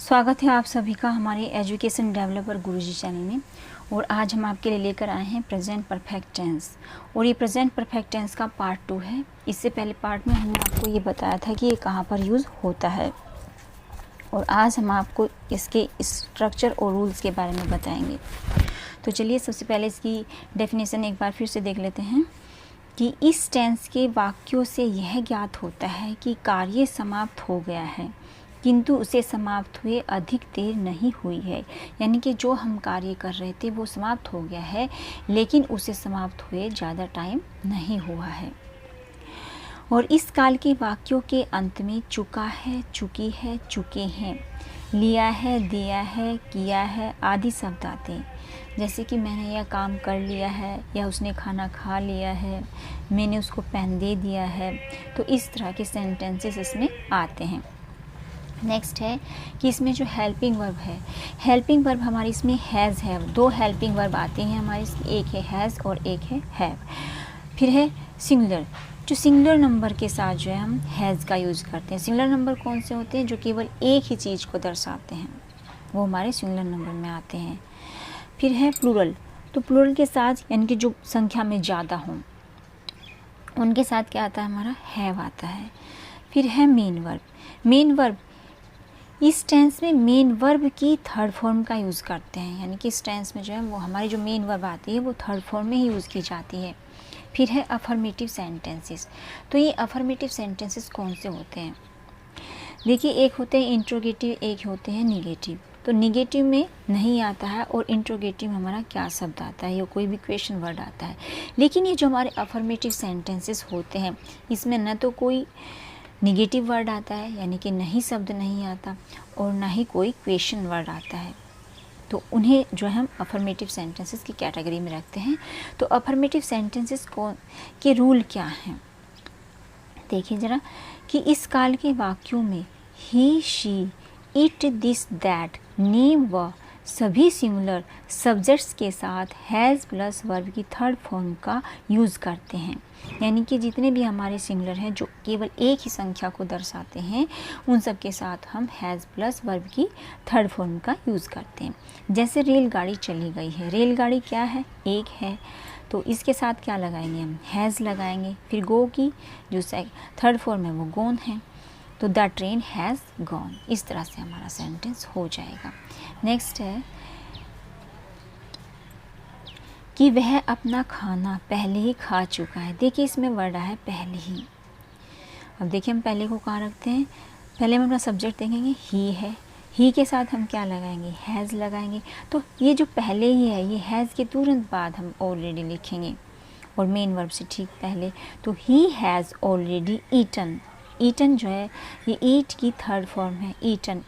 स्वागत है आप सभी का हमारे एजुकेशन डेवलपर गुरुजी चैनल में। और आज हम आपके लिए लेकर आए हैं प्रेजेंट परफेक्ट टेंस। और ये प्रेजेंट परफेक्ट टेंस का पार्ट 2 है। इससे पहले पार्ट में हमने आपको ये बताया था कि ये कहाँ पर यूज़ होता है, और आज हम आपको इसके स्ट्रक्चर और रूल्स के बारे में बताएंगे। तो चलिए सबसे पहले इसकी डेफिनेशन एक बार फिर से देख लेते हैं कि इस टेंस के वाक्यों से यह ज्ञात होता है कि कार्य समाप्त हो गया है, किंतु उसे समाप्त हुए अधिक देर नहीं हुई है। यानी कि जो हम कार्य कर रहे थे वो समाप्त हो गया है, लेकिन उसे समाप्त हुए ज़्यादा टाइम नहीं हुआ है। और इस काल के वाक्यों के अंत में चुका है, चुकी है, चुके हैं, लिया है, दिया है, किया है आदि शब्द आते हैं। जैसे कि मैंने यह काम कर लिया है, या उसने खाना खा लिया है, मैंने उसको पेन दे दिया है। तो इस तरह के सेंटेंसेस इसमें आते हैं। नेक्स्ट है कि इसमें जो हेल्पिंग वर्ब है, हेल्पिंग वर्ब हमारी इसमें हैज़ है। दो हेल्पिंग वर्ब आते हैं हमारे, एक है हैज़ और एक है हैव। फिर है सिंगुलर, जो सिंगुलर नंबर के साथ जो है हम हैज़ का यूज़ करते हैं। सिंगुलर नंबर कौन से होते हैं? जो केवल एक ही चीज़ को दर्शाते हैं, वो हमारे सिंगुलर नंबर में आते हैं। फिर है प्लूरल, तो प्लूरल के साथ यानी कि जो संख्या में ज़्यादा हों उनके साथ क्या आता है? हमारा हैव आता है। फिर है मेन वर्ब, मेन वर्ब इस टेंस में मेन वर्ब की थर्ड फॉर्म का यूज़ करते हैं। यानी कि इस टेंस में जो है वो हमारी जो मेन वर्ब आती है वो थर्ड फॉर्म में ही यूज़ की जाती है। फिर है अफर्मेटिव सेंटेंसेस, तो ये अफर्मेटिव सेंटेंसेस कौन से होते हैं? देखिए, एक होते हैं इंट्रोगेटिव, एक होते हैं निगेटिव। तो निगेटिव में नहीं आता है, और इंट्रोगेटिव में हमारा क्या शब्द आता है या कोई भी क्वेश्चन वर्ड आता है। लेकिन ये जो हमारे अफर्मेटिव सेंटेंसेस होते हैं इसमें न तो कोई निगेटिव वर्ड आता है, यानी कि नहीं शब्द नहीं आता, और ना ही कोई क्वेश्चन वर्ड आता है। तो उन्हें जो है हम अफर्मेटिव सेंटेंसेस की कैटेगरी में रखते हैं। तो अफर्मेटिव सेंटेंसेस के रूल क्या हैं? देखिए ज़रा कि इस काल के वाक्यों में he, she, it, this, that, name व सभी सिंगुलर सब्जेक्ट्स के साथ हैज़ प्लस वर्ब की थर्ड फॉर्म का यूज़ करते हैं। यानी कि जितने भी हमारे सिंगुलर हैं जो केवल एक ही संख्या को दर्शाते हैं, उन सब के साथ हम हैज़ प्लस वर्ब की थर्ड फॉर्म का यूज़ करते हैं। जैसे रेलगाड़ी चली गई है, रेलगाड़ी क्या है? एक है, तो इसके साथ क्या लगाएंगे? हम हैज़ लगाएंगे। फिर गो की जो थर्ड फॉर्म है वो गोन है, तो द ट्रेन हैज़ गॉन। इस तरह से हमारा सेंटेंस हो जाएगा। नेक्स्ट है कि वह अपना खाना पहले ही खा चुका है। देखिए इसमें वर्ड है पहले ही। अब देखिए हम पहले को कहाँ रखते हैं? पहले हम अपना सब्जेक्ट देखेंगे, ही है, ही के साथ हम क्या लगाएंगे? हैज़ लगाएंगे। तो ये जो पहले ही है, ये हैज़ के तुरंत बाद हम ऑलरेडी लिखेंगे, और मेन वर्ब से ठीक पहले। तो he has already eaten, eaten जो है ये ईट की थर्ड फॉर्म है, ईटन।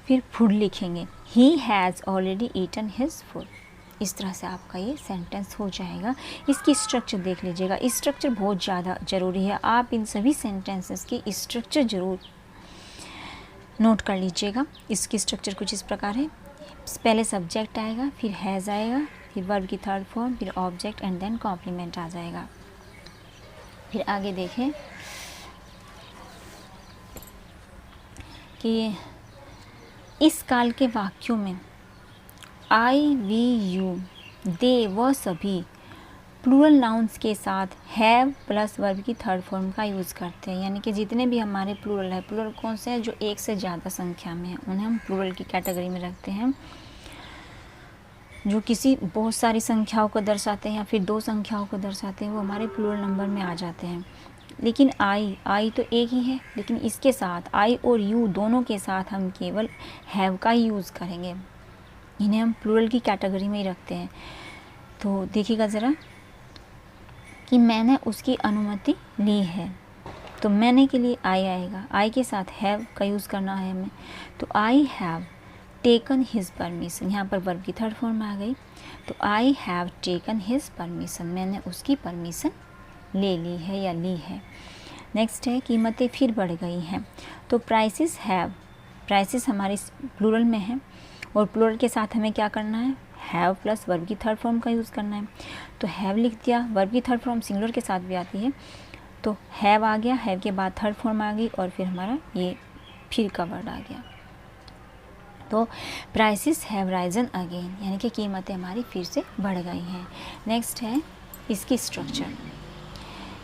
फिर फूड लिखेंगे, he has already eaten his food. इस तरह से आपका ये सेंटेंस हो जाएगा। इसकी स्ट्रक्चर देख लीजिएगा, स्ट्रक्चर बहुत ज़्यादा ज़रूरी है। आप इन सभी सेंटेंसेस की स्ट्रक्चर ज़रूर नोट कर लीजिएगा। इसकी स्ट्रक्चर कुछ इस प्रकार है। पहले सब्जेक्ट आएगा, फिर हैज़ आएगा, फिर वर्ब की थर्ड फॉर्म, फिर ऑब्जेक्ट एंड देन कॉम्प्लीमेंट आ जाएगा। फिर आगे देखें कि इस काल के वाक्यों में आई, वी, यू, दे व सभी प्लूरल नाउन्स के साथ हैव प्लस वर्ब की थर्ड फॉर्म का यूज़ करते हैं। यानी कि जितने भी हमारे प्लूरल है, प्लूरल कौन से हैं? जो एक से ज़्यादा संख्या में है, उन्हें हम प्लूरल की कैटेगरी में रखते हैं। जो किसी बहुत सारी संख्याओं को दर्शाते हैं या फिर दो संख्याओं को दर्शाते हैं, वो हमारे प्लूरल नंबर में आ जाते हैं। लेकिन आई तो एक ही है, लेकिन इसके साथ आई और यू दोनों के साथ हम केवल हैव का ही यूज़ करेंगे। इन्हें हम प्लूरल की कैटेगरी में ही रखते हैं। तो देखिएगा ज़रा कि मैंने उसकी अनुमति ली है, तो मैंने के लिए आई आएगा, आई के साथ हैव का यूज़ करना है हमें। तो I have taken his permission, यहाँ पर वर्ब की थर्ड फॉर्म आ गई। तो I have taken his permission, मैंने उसकी परमिशन ले ली है या ली है। नेक्स्ट है कीमतें फिर बढ़ गई हैं, तो प्राइसेस हैव, प्राइसेस हमारे प्लूरल में है, और प्लूरल के साथ हमें क्या करना है? हैव प्लस वर्ब की थर्ड फॉर्म का यूज़ करना है। तो हैव लिख दिया, वर्ब की थर्ड फॉर्म सिंगुलर के साथ भी आती है, तो हैव आ गया, हैव के बाद थर्ड फॉर्म आ गई, और फिर हमारा ये फिर का वर्ड आ गया। तो प्राइसेस हैव राइजन अगेन, यानी कि कीमतें हमारी फिर से बढ़ गई हैं। नेक्स्ट है इसकी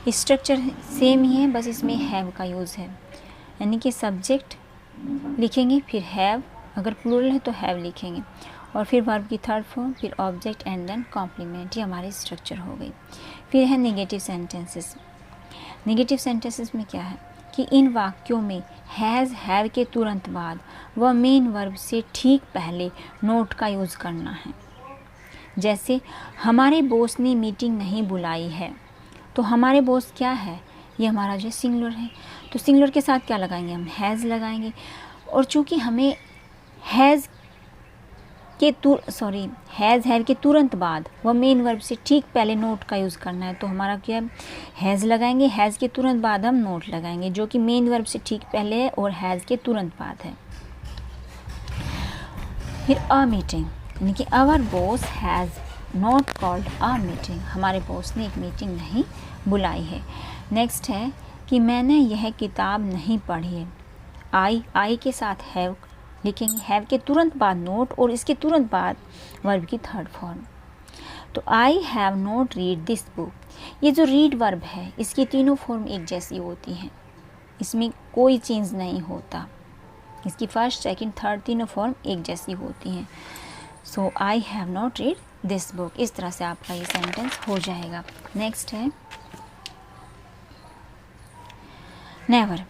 स्ट्रक्चर सेम ही है, बस इसमें हैव का यूज़ है, यानी कि सब्जेक्ट लिखेंगे, फिर हैव, अगर प्लूरल है तो हैव लिखेंगे, और फिर वर्ब की थर्ड फॉर्म, फिर ऑब्जेक्ट एंड देन कॉम्प्लीमेंट। ये हमारी स्ट्रक्चर हो गई। फिर है नेगेटिव सेंटेंसेस। नेगेटिव सेंटेंसेस में क्या है कि इन वाक्यों में हैज़ हैव के तुरंत बाद व मेन वर्ब से ठीक पहले नोट का यूज़ करना है। जैसे हमारे बॉस ने मीटिंग नहीं बुलाई है, तो हमारे बॉस क्या है, ये हमारा जो सिंगुलर है, तो सिंगुलर के साथ क्या लगाएंगे, हम हैज़ लगाएंगे। और चूँकि हमें हैज़ हैव के तुरंत बाद व मेन वर्ब से ठीक पहले नोट का यूज़ करना है, तो हमारा क्या हैज़ लगाएंगे, हैज़ के तुरंत बाद हम नोट लगाएंगे, जो कि मेन वर्ब से ठीक पहले है और हैज़ के तुरंत बाद है। फिर अ मीटिंग, यानी कि our boss has not called a meeting, हमारे बॉस ने एक मीटिंग नहीं बुलाई है। नेक्स्ट है कि मैंने यह किताब नहीं पढ़ी है। आई के साथ हैव लिखेंगे, हैव के तुरंत बाद नोट और इसके तुरंत बाद वर्ब की थर्ड फॉर्म। तो आई have not read this book, ये जो रीड वर्ब है इसकी तीनों फॉर्म एक जैसी होती हैं, इसमें कोई चेंज नहीं होता, इसकी फर्स्ट सेकंड थर्ड तीनों फॉर्म एक जैसी होती हैं। So I have not read this book, इस तरह से आपका ये सेंटेंस हो जाएगा। नेक्स्ट है नेवर।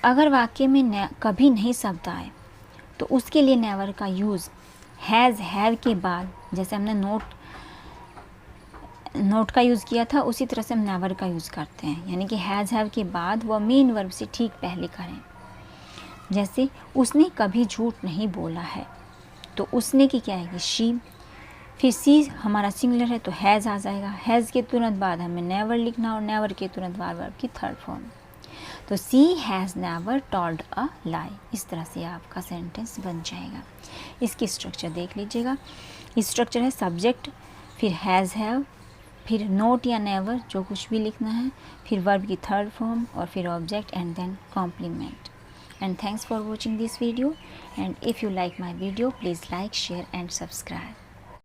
अगर वाक्य में कभी नहीं शब्द आए तो उसके लिए नेवर का यूज़ हैज़ हैव के बाद, जैसे हमने नोट का यूज़ किया था उसी तरह से हम नेवर का यूज़ करते हैं, यानी कि हैज़ हैव के बाद वह मेन वर्ब से ठीक पहले करें। जैसे उसने कभी झूठ नहीं बोला है, तो उसने की क्या है, शी, फिर सी हमारा सिंगुलर है तो हैज़ आ जाएगा, हैज़ के तुरंत बाद हमें नेवर लिखना और नेवर के तुरंत बाद वर्ब की थर्ड फॉर्म। तो सी हैज़ नेवर टोल्ड अ लाई, इस तरह से आपका सेंटेंस बन जाएगा। इसकी स्ट्रक्चर देख लीजिएगा। स्ट्रक्चर है सब्जेक्ट, फिर हैज़ हैव, फिर नोट या नेवर जो कुछ भी लिखना है, फिर वर्ब की थर्ड फॉर्म और फिर object and then complement. And thanks for watching this video, and if you like my video please like, share and subscribe.